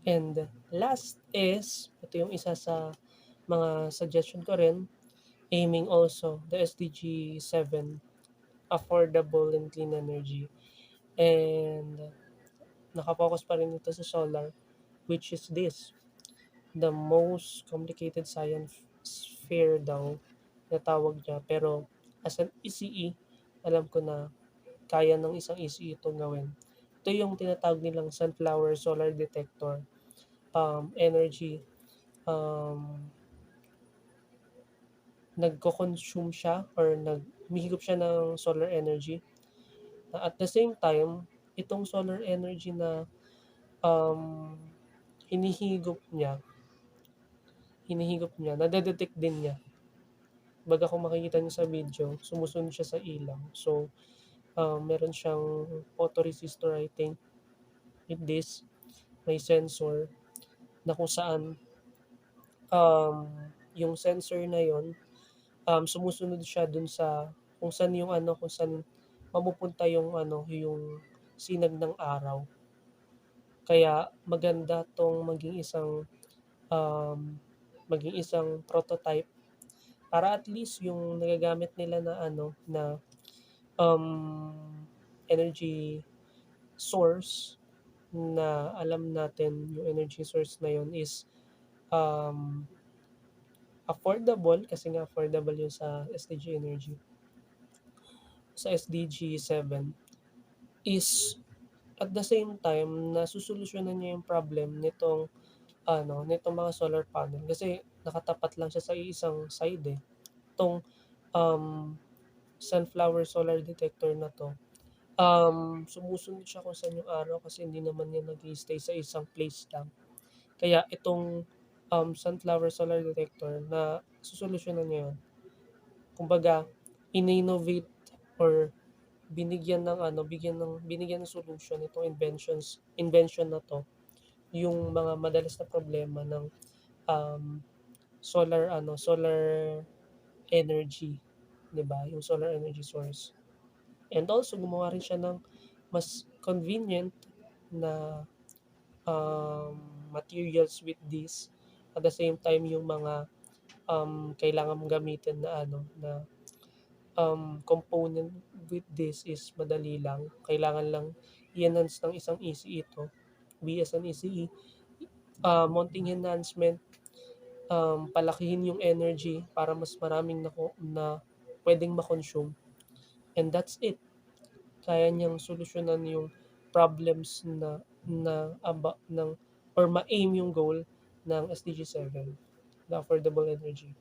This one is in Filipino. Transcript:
And last is, ito yung isa sa mga suggestion ko rin, aiming also the SDG 7, affordable and clean energy. And nakapokus pa rin ito sa solar, which is this, the most complicated science fair daw na tawag niya. Pero as an ECE, alam ko na kaya ng isang ECE itong gawin. Ito yung tinatawag nilang sunflower solar detector energy. Um, Nagko-consume siya or humihigop siya ng solar energy. Na at the same time, itong solar energy na um, hinihigop niya, nade-detect din niya. Baga kung makikita niyo sa video, sumusunod siya sa ilaw. So, meron siyang photoresistor, I think, with this. May sensor na kung saan yung sensor na yon sumusunod siya dun sa kung saan yung ano, kung saan mapupunta yung ano, yung sinag ng araw. Kaya maganda 'tong um, maging isang prototype para at least yung nagagamit nila na ano, na energy source na alam natin yung energy source na yun is um, affordable kasi nga affordable yun sa SDG Energy. Sa SDG 7 is at the same time nasusolusyunan niya yung problem nitong mga solar panel kasi nakatapat lang siya sa iisang side, eh. Itong, um, sunflower solar detector na 'to, sumusunod siya kung saan yung araw kasi hindi naman yan nag-i-stay sa isang place lang. Kaya itong, sunflower solar detector na sosolusyunan niya yun. Kumbaga in-innovate or binigyan ng solution itong invention na 'to, yung mga madalas na problema ng, um, solar energy, 'di ba, yung solar energy source. And also gumawa rin siya ng mas convenient na, um, materials with this. At the same time yung mga, kailangan mong gamitin na ano, na, component with this is madali lang. Kailangan lang i-enhance ng isang ECE ito, be as an ECE, mounting enhancement, palakihin yung energy para mas maraming na puwedeng ma-consume, and that's it. Kaya niyang solusyonan yung problems na ng or ma-aim yung goal ng SDG 7, the affordable energy.